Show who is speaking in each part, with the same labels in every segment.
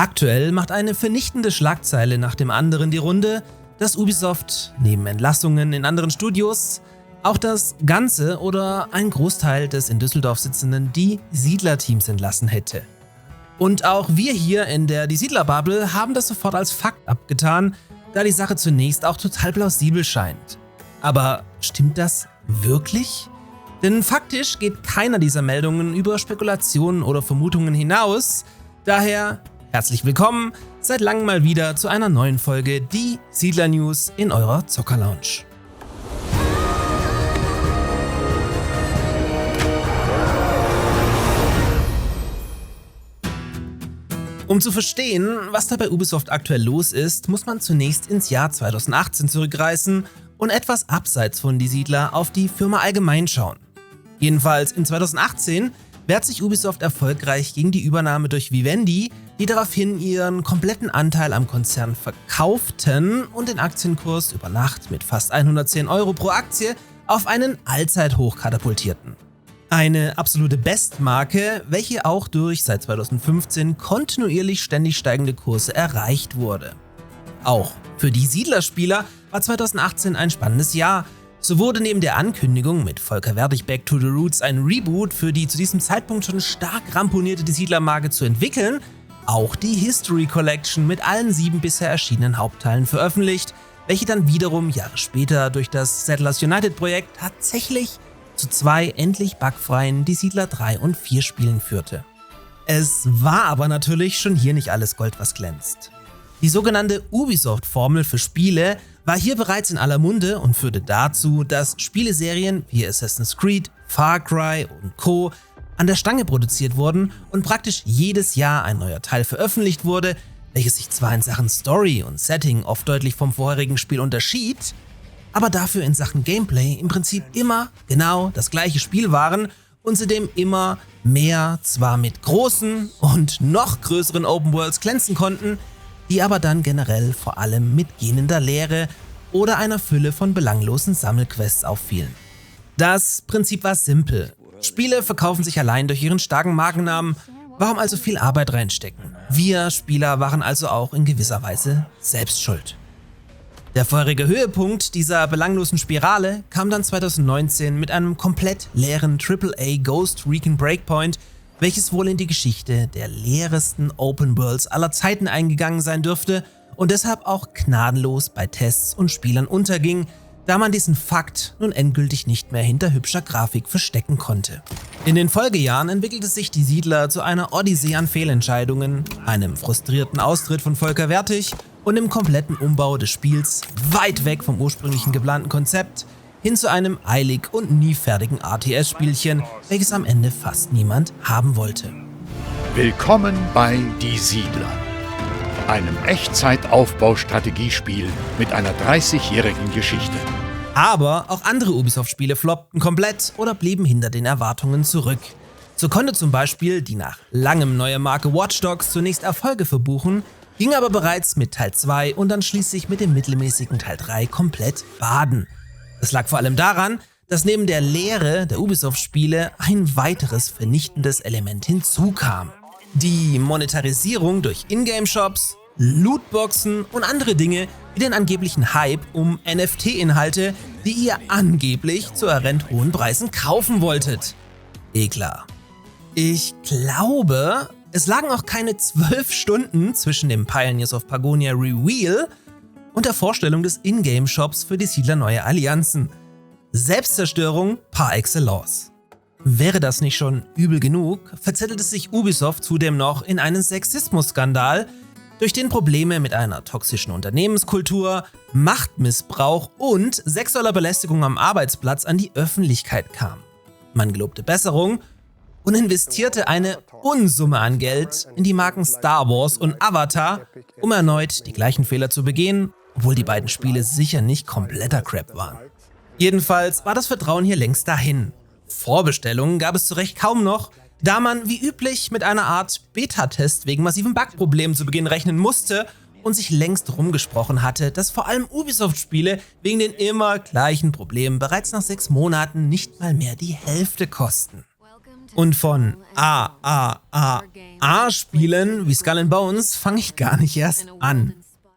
Speaker 1: Aktuell macht eine vernichtende Schlagzeile nach dem anderen die Runde, dass Ubisoft neben Entlassungen in anderen Studios auch das ganze oder ein Großteil des in Düsseldorf sitzenden Die Siedler-Teams entlassen hätte. Und auch wir hier in der Die Siedler-Bubble haben das sofort als Fakt abgetan, da die Sache zunächst auch total plausibel scheint. Aber stimmt das wirklich? Denn faktisch geht keiner dieser Meldungen über Spekulationen oder Vermutungen hinaus. Daher herzlich willkommen, seit langem mal wieder zu einer neuen Folge Die Siedler News in eurer Zocker-Lounge. Um zu verstehen, was da bei Ubisoft aktuell los ist, muss man zunächst ins Jahr 2018 zurückreisen und etwas abseits von Die Siedler auf die Firma allgemein schauen. Jedenfalls in 2018 wehrt sich Ubisoft erfolgreich gegen die Übernahme durch Vivendi, die daraufhin ihren kompletten Anteil am Konzern verkauften und den Aktienkurs über Nacht mit fast 110 € pro Aktie auf einen Allzeithoch katapultierten. Eine absolute Bestmarke, welche auch durch seit 2015 kontinuierlich ständig steigende Kurse erreicht wurde. Auch für die Siedlerspieler war 2018 ein spannendes Jahr. So wurde neben der Ankündigung mit Volker Wertig Back to the Roots ein Reboot für die zu diesem Zeitpunkt schon stark ramponierte Die Siedler-Marke zu entwickeln, auch die History Collection mit allen 7 bisher erschienenen Hauptteilen veröffentlicht, welche dann wiederum Jahre später durch das Settlers United Projekt tatsächlich zu 2 endlich bugfreien Die Siedler 3 und 4 Spielen führte. Es war aber natürlich schon hier nicht alles Gold, was glänzt. Die sogenannte Ubisoft-Formel für Spiele war hier bereits in aller Munde und führte dazu, dass Spieleserien wie Assassin's Creed, Far Cry und Co. an der Stange produziert wurden und praktisch jedes Jahr ein neuer Teil veröffentlicht wurde, welches sich zwar in Sachen Story und Setting oft deutlich vom vorherigen Spiel unterschied, aber dafür in Sachen Gameplay im Prinzip immer genau das gleiche Spiel waren und zudem immer mehr zwar mit großen und noch größeren Open Worlds glänzen konnten, die aber dann generell vor allem mit gähnender Leere oder einer Fülle von belanglosen Sammelquests auffielen. Das Prinzip war simpel. Spiele verkaufen sich allein durch ihren starken Markennamen, warum also viel Arbeit reinstecken? Wir Spieler waren also auch in gewisser Weise selbst schuld. Der vorherige Höhepunkt dieser belanglosen Spirale kam dann 2019 mit einem komplett leeren AAA Ghost Recon Breakpoint, welches wohl in die Geschichte der leeresten Open Worlds aller Zeiten eingegangen sein dürfte und deshalb auch gnadenlos bei Tests und Spielern unterging, da man diesen Fakt nun endgültig nicht mehr hinter hübscher Grafik verstecken konnte. In den Folgejahren entwickelte sich Die Siedler zu einer Odyssee an Fehlentscheidungen, einem frustrierten Austritt von Volker Wertig und dem kompletten Umbau des Spiels weit weg vom ursprünglichen geplanten Konzept hin zu einem eilig und nie fertigen RTS-Spielchen, welches am Ende fast niemand haben wollte.
Speaker 2: Willkommen bei Die Siedler, einem Echtzeit-Aufbaustrategiespiel mit einer 30-jährigen Geschichte.
Speaker 1: Aber auch andere Ubisoft-Spiele floppten komplett oder blieben hinter den Erwartungen zurück. So konnte zum Beispiel die nach langem neue Marke Watch Dogs zunächst Erfolge verbuchen, ging aber bereits mit Teil 2 und dann schließlich mit dem mittelmäßigen Teil 3 komplett baden. Das lag vor allem daran, dass neben der Leere der Ubisoft-Spiele ein weiteres vernichtendes Element hinzukam. Die Monetarisierung durch Ingame-Shops, Lootboxen und andere Dinge wie den angeblichen Hype um NFT-Inhalte, die ihr angeblich zu horrend hohen Preisen kaufen wolltet. Klar. Ich glaube, es lagen auch keine 12 Stunden zwischen dem Pioneers of Pagonia Reveal und der Vorstellung des Ingame-Shops für die Siedler Neue Allianzen. Selbstzerstörung par excellence. Wäre das nicht schon übel genug, verzettelte sich Ubisoft zudem noch in einen Sexismus-Skandal, durch den Probleme mit einer toxischen Unternehmenskultur, Machtmissbrauch und sexueller Belästigung am Arbeitsplatz an die Öffentlichkeit kamen. Man gelobte Besserung und investierte eine Unsumme an Geld in die Marken Star Wars und Avatar, um erneut die gleichen Fehler zu begehen, obwohl die beiden Spiele sicher nicht kompletter Crap waren. Jedenfalls war das Vertrauen hier längst dahin. Vorbestellungen gab es zu Recht kaum noch, da man wie üblich mit einer Art Beta-Test wegen massiven Bugproblemen zu Beginn rechnen musste und sich längst rumgesprochen hatte, dass vor allem Ubisoft-Spiele wegen den immer gleichen Problemen bereits nach 6 Monaten nicht mal mehr die Hälfte kosten. Und von AAA-Spielen wie Skull and Bones fange ich gar nicht erst an.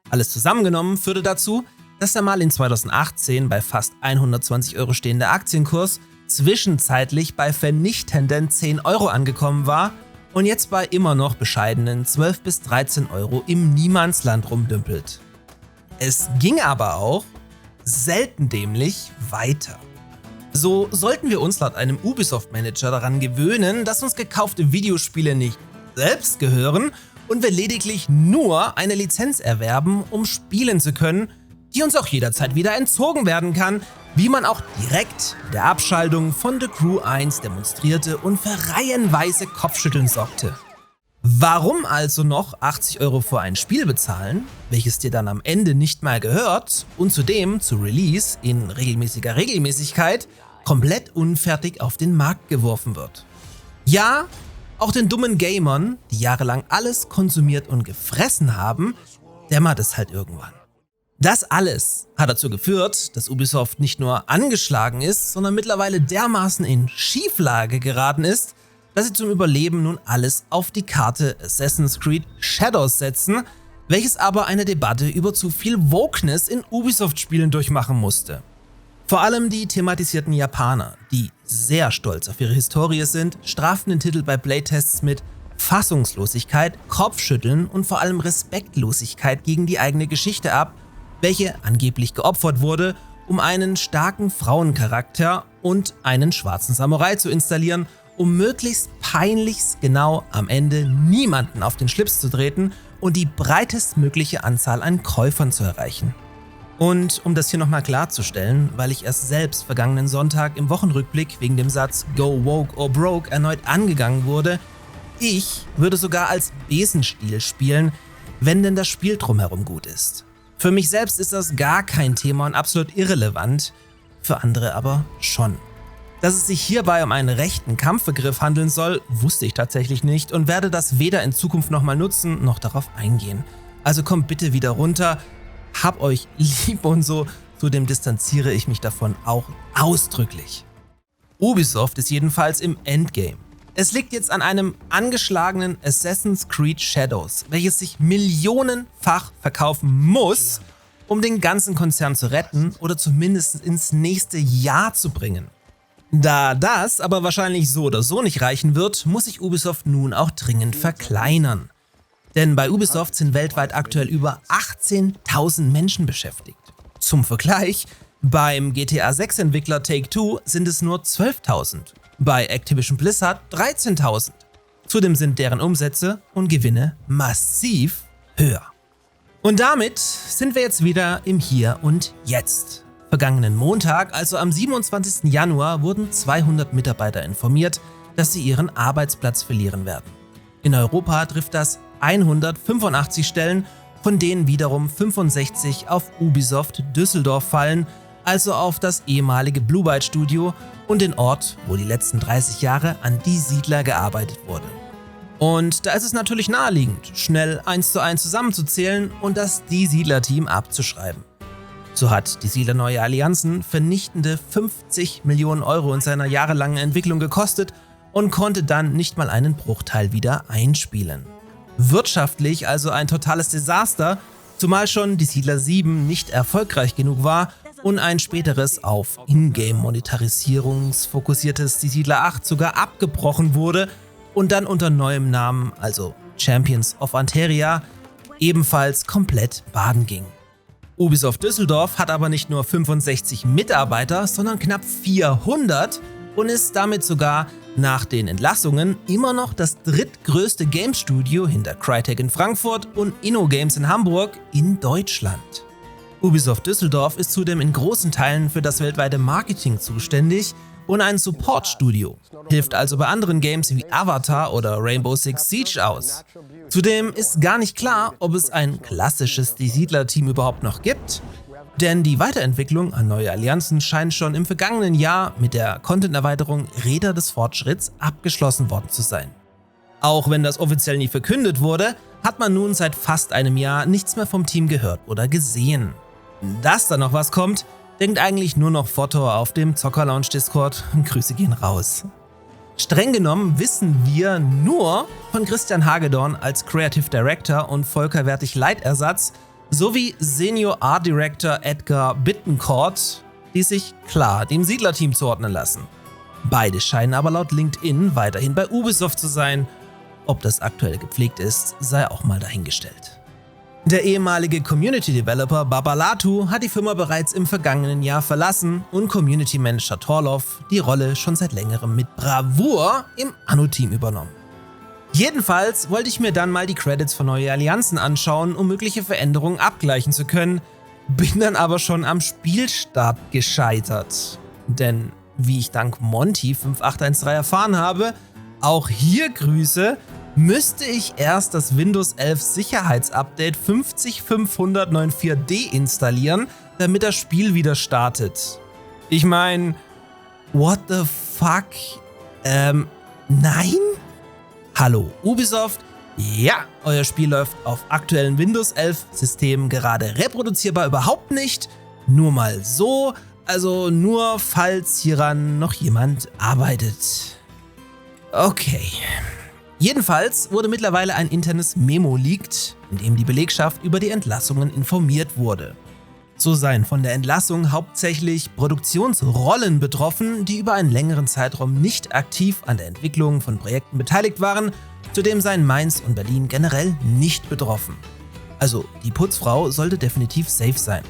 Speaker 1: Alles zusammengenommen führte dazu, dass der mal in 2018 bei fast 120 € stehende Aktienkurs zwischenzeitlich bei vernichtenden 10 € angekommen war und jetzt bei immer noch bescheidenen 12 bis 13 € im Niemandsland rumdümpelt. Es ging aber auch, selten dämlich, weiter. So sollten wir uns laut einem Ubisoft-Manager daran gewöhnen, dass uns gekaufte Videospiele nicht selbst gehören und wir lediglich nur eine Lizenz erwerben, um spielen zu können, die uns auch jederzeit wieder entzogen werden kann, wie man auch direkt mit der Abschaltung von The Crew 1 demonstrierte und für reihenweise Kopfschütteln sorgte. Warum also noch 80 € für ein Spiel bezahlen, welches dir dann am Ende nicht mal gehört und zudem zu Release in regelmäßiger Regelmäßigkeit komplett unfertig auf den Markt geworfen wird? Ja, auch den dummen Gamern, die jahrelang alles konsumiert und gefressen haben, dämmert es halt irgendwann. Das alles hat dazu geführt, dass Ubisoft nicht nur angeschlagen ist, sondern mittlerweile dermaßen in Schieflage geraten ist, dass sie zum Überleben nun alles auf die Karte Assassin's Creed Shadows setzen, welches aber eine Debatte über zu viel Wokeness in Ubisoft-Spielen durchmachen musste. Vor allem die thematisierten Japaner, die sehr stolz auf ihre Historie sind, straften den Titel bei Playtests mit Fassungslosigkeit, Kopfschütteln und vor allem Respektlosigkeit gegen die eigene Geschichte ab, welche angeblich geopfert wurde, um einen starken Frauencharakter und einen schwarzen Samurai zu installieren, um möglichst peinlichst genau am Ende niemanden auf den Schlips zu treten und die breitestmögliche Anzahl an Käufern zu erreichen. Und um das hier nochmal klarzustellen, weil ich erst selbst vergangenen Sonntag im Wochenrückblick wegen dem Satz Go Woke or Broke erneut angegangen wurde, ich würde sogar als Besenstiel spielen, wenn denn das Spiel drumherum gut ist. Für mich selbst ist das gar kein Thema und absolut irrelevant, für andere aber schon. Dass es sich hierbei um einen rechten Kampfbegriff handeln soll, wusste ich tatsächlich nicht und werde das weder in Zukunft nochmal nutzen, noch darauf eingehen. Also kommt bitte wieder runter, hab euch lieb und so, zudem distanziere ich mich davon auch ausdrücklich. Ubisoft ist jedenfalls im Endgame. Es liegt jetzt an einem angeschlagenen Assassin's Creed Shadows, welches sich millionenfach verkaufen muss, um den ganzen Konzern zu retten oder zumindest ins nächste Jahr zu bringen. Da das aber wahrscheinlich so oder so nicht reichen wird, muss sich Ubisoft nun auch dringend verkleinern. Denn bei Ubisoft sind weltweit aktuell über 18.000 Menschen beschäftigt. Zum Vergleich, beim GTA 6 Entwickler Take-Two sind es nur 12.000, bei Activision Blizzard 13.000. Zudem sind deren Umsätze und Gewinne massiv höher. Und damit sind wir jetzt wieder im Hier und Jetzt. Vergangenen Montag, also am 27. Januar, wurden 200 Mitarbeiter informiert, dass sie ihren Arbeitsplatz verlieren werden. In Europa trifft das 185 Stellen, von denen wiederum 65 auf Ubisoft Düsseldorf fallen, also auf das ehemalige Blue Byte Studio und den Ort, wo die letzten 30 Jahre an Die Siedler gearbeitet wurde. Und da ist es natürlich naheliegend, schnell 1:1 zusammenzuzählen und das Die Siedler-Team abzuschreiben. So hat Die Siedler Neue Allianzen vernichtende 50 Millionen € in seiner jahrelangen Entwicklung gekostet und konnte dann nicht mal einen Bruchteil wieder einspielen. Wirtschaftlich also ein totales Desaster, zumal schon Die Siedler 7 nicht erfolgreich genug war und ein späteres auf Ingame-Monetarisierungsfokussiertes Die Siedler 8 sogar abgebrochen wurde und dann unter neuem Namen, also Champions of Anteria, ebenfalls komplett baden ging. Ubisoft Düsseldorf hat aber nicht nur 65 Mitarbeiter, sondern knapp 400 und ist damit sogar nach den Entlassungen immer noch das drittgrößte Game-Studio hinter Crytek in Frankfurt und InnoGames in Hamburg in Deutschland. Ubisoft Düsseldorf ist zudem in großen Teilen für das weltweite Marketing zuständig und ein Support-Studio, hilft also bei anderen Games wie Avatar oder Rainbow Six Siege aus. Zudem ist gar nicht klar, ob es ein klassisches Die Siedler-Team überhaupt noch gibt, denn die Weiterentwicklung an neue Allianzen scheint schon im vergangenen Jahr mit der Content-Erweiterung Räder des Fortschritts abgeschlossen worden zu sein. Auch wenn das offiziell nie verkündet wurde, hat man nun seit fast einem Jahr nichts mehr vom Team gehört oder gesehen. Dass da noch was kommt, denkt eigentlich nur noch Foto auf dem Zocker-Lounge Discord. Grüße gehen raus. Streng genommen wissen wir nur von Christian Hagedorn als Creative Director und Volker Wertig-Leitersatz sowie Senior Art Director Edgar Bittencourt, die sich klar dem Siedler-Team zuordnen lassen. Beide scheinen aber laut LinkedIn weiterhin bei Ubisoft zu sein. Ob das aktuell gepflegt ist, sei auch mal dahingestellt. Der ehemalige Community-Developer Babalatu hat die Firma bereits im vergangenen Jahr verlassen und Community-Manager Torlov die Rolle schon seit längerem mit Bravour im Anno-Team übernommen. Jedenfalls wollte ich mir dann mal die Credits für neue Allianzen anschauen, um mögliche Veränderungen abgleichen zu können, bin dann aber schon am Spielstart gescheitert. Denn, wie ich dank Monty 5813 erfahren habe, auch hier Grüße, müsste ich erst das Windows 11 Sicherheitsupdate 50594 deinstallieren, damit das Spiel wieder startet. Ich meine, what the fuck? Nein? Hallo Ubisoft? Ja, euer Spiel läuft auf aktuellen Windows 11 Systemen gerade reproduzierbar überhaupt nicht. Nur mal so, also nur falls hieran noch jemand arbeitet. Okay. Jedenfalls wurde mittlerweile ein internes Memo leakt, in dem die Belegschaft über die Entlassungen informiert wurde. So seien von der Entlassung hauptsächlich Produktionsrollen betroffen, die über einen längeren Zeitraum nicht aktiv an der Entwicklung von Projekten beteiligt waren, zudem seien Mainz und Berlin generell nicht betroffen. Also die Putzfrau sollte definitiv safe sein.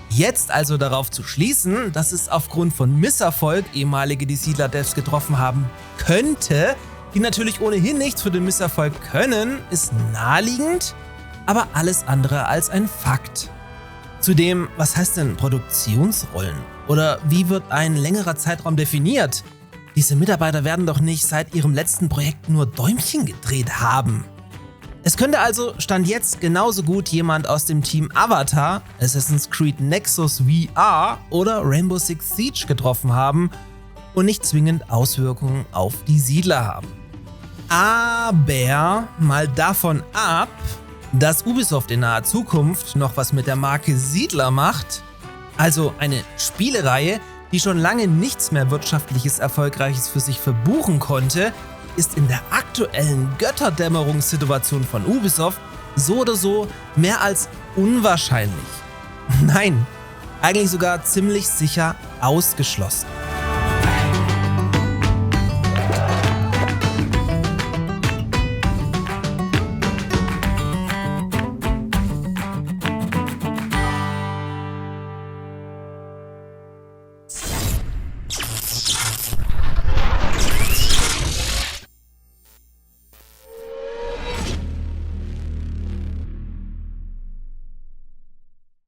Speaker 1: Jetzt also darauf zu schließen, dass es aufgrund von Misserfolg ehemalige Die Siedler-Devs getroffen haben könnte, die natürlich ohnehin nichts für den Misserfolg können, ist naheliegend, aber alles andere als ein Fakt. Zudem, was heißt denn Produktionsrollen? Oder wie wird ein längerer Zeitraum definiert? Diese Mitarbeiter werden doch nicht seit ihrem letzten Projekt nur Däumchen gedreht haben. Es könnte also Stand jetzt genauso gut jemand aus dem Team Avatar, Assassin's Creed Nexus VR oder Rainbow Six Siege getroffen haben und nicht zwingend Auswirkungen auf die Siedler haben. Aber mal davon ab, dass Ubisoft in naher Zukunft noch was mit der Marke Siedler macht, also eine Spielereihe, die schon lange nichts mehr wirtschaftliches Erfolgreiches für sich verbuchen konnte, ist in der aktuellen Götterdämmerungssituation von Ubisoft so oder so mehr als unwahrscheinlich. Nein, eigentlich sogar ziemlich sicher ausgeschlossen.